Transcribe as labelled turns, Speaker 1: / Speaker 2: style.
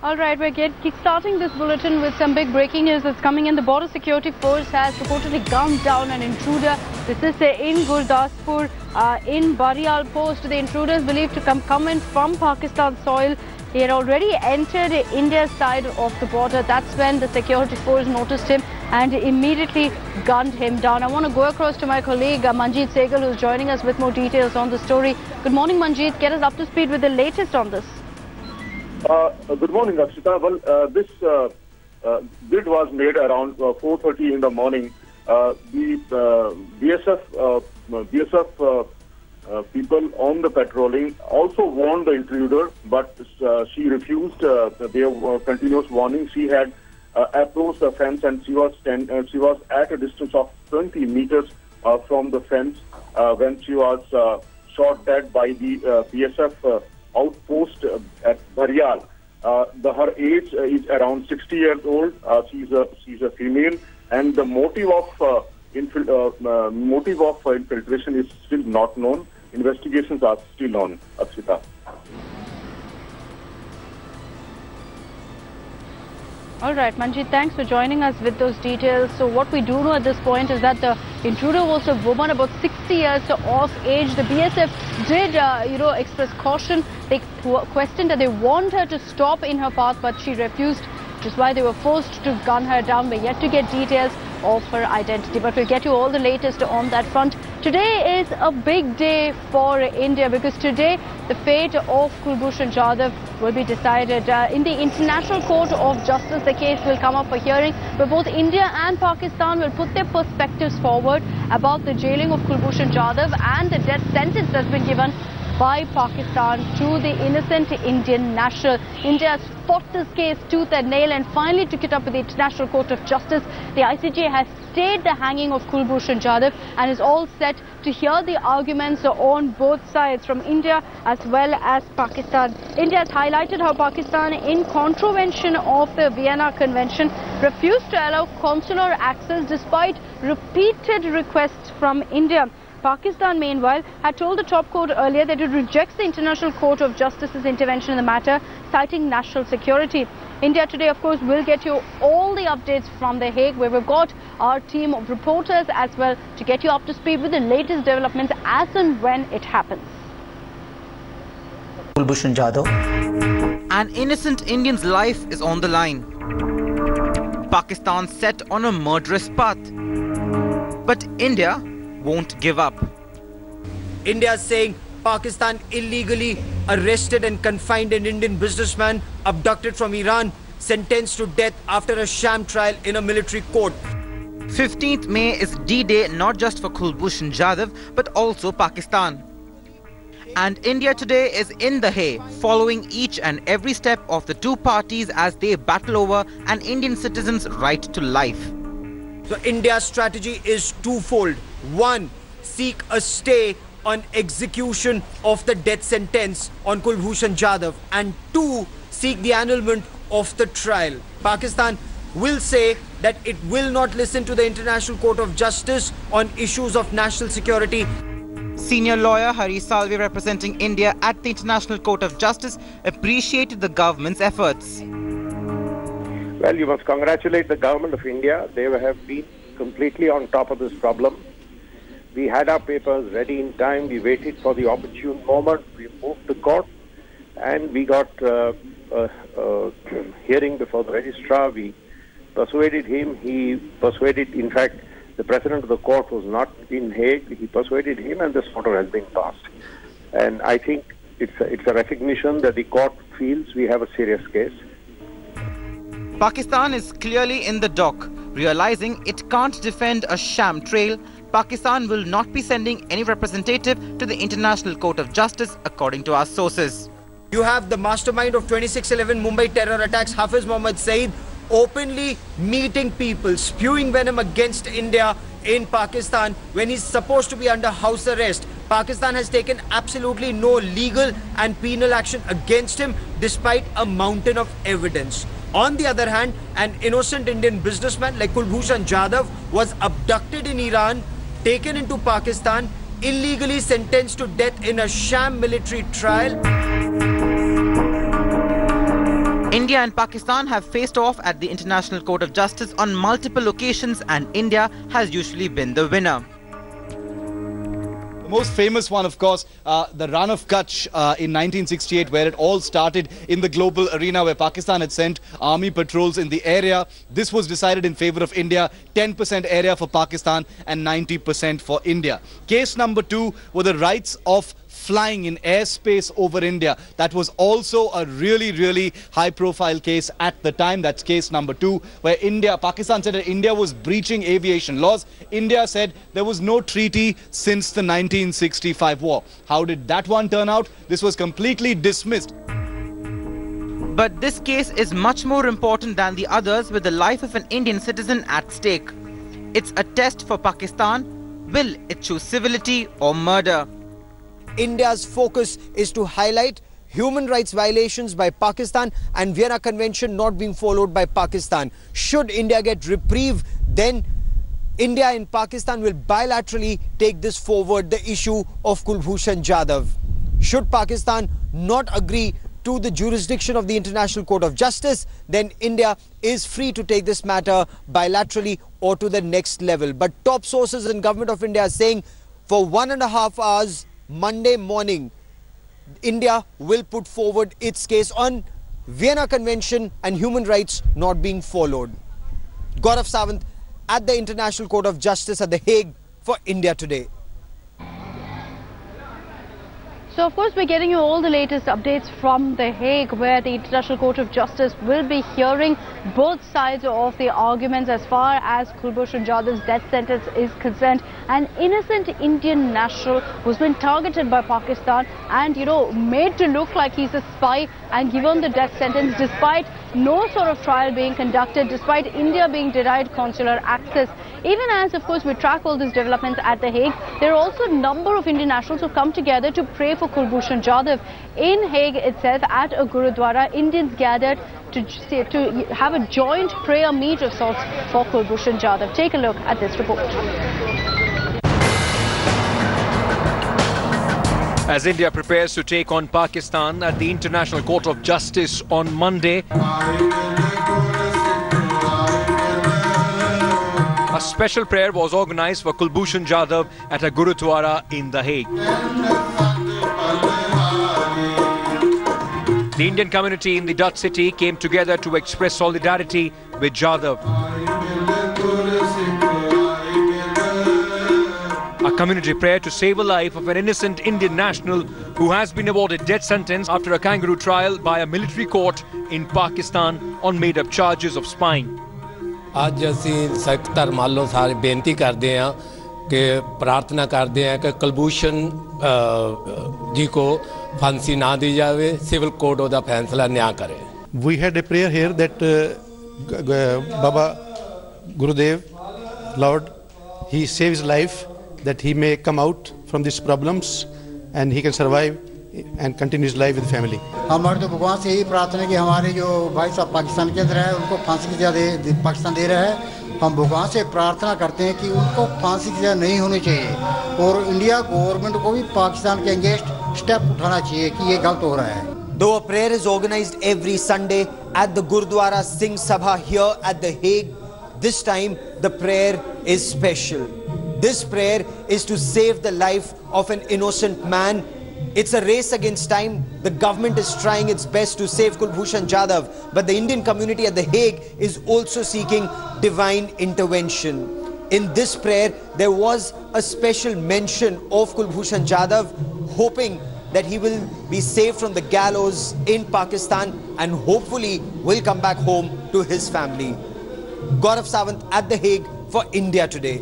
Speaker 1: All right, we're starting this bulletin with some big breaking news that's coming in. The Border Security Force has reportedly gunned down an intruder. This is in Gurdaspur, in Barial Post. The intruder is believed to come in from Pakistan soil. He had already entered India's side of the border. That's when the security force noticed him and immediately gunned him down. I want to go across to my colleague Manjeet Sehgal, who's joining us with more details on the story. Good morning, Manjeet. Get us up to speed with the latest on this.
Speaker 2: Good morning, Akshita. Well, this bid was made around 4:30 in the morning. The BSF people on the patrolling also warned the intruder, but she refused their continuous warning. She had approached the fence and she was at a distance of 20 meters from the fence when she was shot dead by the BSF outpost at Barial. Her age is around 60 years old. She's a female, and the motive of infiltration is still not known. Investigations are still on, Akshita.
Speaker 1: All right, Manjeet, thanks for joining us with those details. So what we do know at this point is that the intruder was a woman about 60 years of age. The BSF did, express caution. They questioned that they want her to stop in her path, but she refused, which is why they were forced to gun her down. We're yet to get details of her identity, but we'll get you all the latest on that front. Today is a big day for India because today the fate of Kulbhushan Jadhav will be decided. In the International Court of Justice, the case will come up for hearing, where both India and Pakistan will put their perspectives forward about the jailing of Kulbhushan Jadhav and the death sentence that's been given by Pakistan to the innocent Indian national. India has fought this case tooth and nail and finally took it up with the International Court of Justice. The ICJ has stayed the hanging of Kulbhushan Jadhav and is all set to hear the arguments on both sides from India as well as Pakistan. India has highlighted how Pakistan, in contravention of the Vienna Convention, refused to allow consular access despite repeated requests from India. Pakistan, meanwhile, had told the top court earlier that it rejects the International Court of Justice's intervention in the matter, citing national security. India today, of course, will get you all the updates from The Hague, where we've got our team of reporters as well to get you up to speed with the latest developments as and when it happens.
Speaker 3: Kulbhushan Jadhav.
Speaker 4: An innocent Indian's life is on the line. Pakistan set on a murderous path. But India won't give up.
Speaker 5: India is saying Pakistan illegally arrested and confined an Indian businessman abducted from Iran, sentenced to death after a sham trial in a military court.
Speaker 4: 15th May is D-Day not just for Kulbhushan Jadhav but also Pakistan. And India today is in The Hague, following each and every step of the two parties as they battle over an Indian citizen's right to life.
Speaker 5: So India's strategy is twofold. One, seek a stay on execution of the death sentence on Kulbhushan Jadhav, and two, seek the annulment of the trial. Pakistan will say that it will not listen to the International Court of Justice on issues of national security.
Speaker 4: Senior lawyer Hari Salve, representing India at the International Court of Justice, appreciated the government's efforts.
Speaker 6: Well, you must congratulate the government of India. They have been completely on top of this problem. We had our papers ready in time. We waited for the opportune moment. We moved to court and we got a hearing before the registrar. We persuaded him. He persuaded, in fact, the president of the court was not in Hague. He persuaded him and this order has been passed. And I think it's a recognition that the court feels we have a serious case.
Speaker 4: Pakistan is clearly in the dock. Realizing it can't defend a sham trail, Pakistan will not be sending any representative to the International Court of Justice, according to our sources.
Speaker 5: You have the mastermind of 26/11 Mumbai terror attacks, Hafiz Mohammed Saeed, openly meeting people, spewing venom against India in Pakistan when he's supposed to be under house arrest. Pakistan has taken absolutely no legal and penal action against him despite a mountain of evidence. On the other hand, an innocent Indian businessman like Kulbhushan Jadhav was abducted in Iran, taken into Pakistan, illegally sentenced to death in a sham military trial.
Speaker 4: India and Pakistan have faced off at the International Court of Justice on multiple occasions, and India has usually been the winner.
Speaker 3: The most famous one, of course, the Run of Kutch in 1968, where it all started in the global arena, where Pakistan had sent army patrols in the area. This was decided in favor of India, 10% area for Pakistan and 90% for India. Case number 2 were the rights of flying in airspace over India. That was also a really high-profile case at the time. That's case number 2, where Pakistan said that India was breaching aviation laws. India said there was no treaty since the 1965 war. How did that one turn out? This was completely dismissed.
Speaker 4: But this case is much more important than the others, with the life of an Indian citizen at stake. It's a test for Pakistan. Will it choose civility or murder?
Speaker 5: India's focus is to highlight human rights violations by Pakistan and Vienna Convention not being followed by Pakistan. Should India get reprieve, then India and Pakistan will bilaterally take this forward, the issue of Kulbhushan Jadhav. Should Pakistan not agree to the jurisdiction of the International Court of Justice, then India is free to take this matter bilaterally or to the next level. But top sources in Government of India are saying for 1.5 hours Monday morning, India will put forward its case on Vienna Convention and human rights not being followed. Gaurav Sawant at the International Court of Justice at The Hague for India Today.
Speaker 1: So, of course, we're getting you all the latest updates from The Hague, where the International Court of Justice will be hearing both sides of the arguments as far as Kulbhushan Jadhav's death sentence is concerned. An innocent Indian national who's been targeted by Pakistan and, made to look like he's a spy and given the death sentence despite no sort of trial being conducted, despite India being denied consular access. Even as, of course, we track all these developments at The Hague, there are also a number of Indian nationals who come together to pray for Kulbhushan Jadhav. In Hague itself, at a Gurudwara, Indians gathered to have a joint prayer meet of sorts for Kulbhushan Jadhav. Take a look at this report.
Speaker 7: As India prepares to take on Pakistan at the International Court of Justice on Monday, a special prayer was organized for Kulbhushan Jadhav at a Gurudwara in The Hague. The Indian community in the Dutch city came together to express solidarity with Jadhav. A community prayer to save a life of an innocent Indian national who has been awarded death sentence after a kangaroo trial by a military court in Pakistan on made-up charges of spying.
Speaker 8: आज ਅਸੀਂ ਸਿੱਖ ਧਰਮ ਵੱਲੋਂ ਸਾਰੇ ਬੇਨਤੀ ਕਰਦੇ ਹਾਂ ਕਿ ਪ੍ਰਾਰਥਨਾ ਕਰਦੇ ਹਾਂ ਕਿ ਕੁਲਭੂਸ਼ਣ ਜੀ को फांसी ना दी जावे, सिविल कोर्ट ਉਹਦਾ फैसला न्याय करे.
Speaker 9: We had a prayer here that Baba Gurudev, Lord, he saves life, that he may come out from these problems and he can survive and continue his life with family.
Speaker 10: हमारे तो भगवान से यही प्रार्थना है कि हमारे जो भाई साहब पाकिस्तान के अंदर है उनको फांसी की सजा पाकिस्तान दे रहा है. हम भगवान से प्रार्थना करते हैं कि उनको फांसी की सजा नहीं होनी चाहिए और इंडिया गवर्नमेंट को भी पाकिस्तान के अगेंस्ट स्टेप उठाना चाहिए कि ये गलत हो रहा है.
Speaker 5: Though a prayer is organized every Sunday at the Gurdwara Singh Sabha here at The Hague, this time the prayer is special. This prayer is to save the life of an innocent man. It's a race against time. The government is trying its best to save Kulbhushan Jadhav, but the Indian community at The Hague is also seeking divine intervention. In this prayer, there was a special mention of Kulbhushan Jadhav, hoping that he will be saved from the gallows in Pakistan and hopefully will come back home to his family. Gaurav Sawant at The Hague for India Today.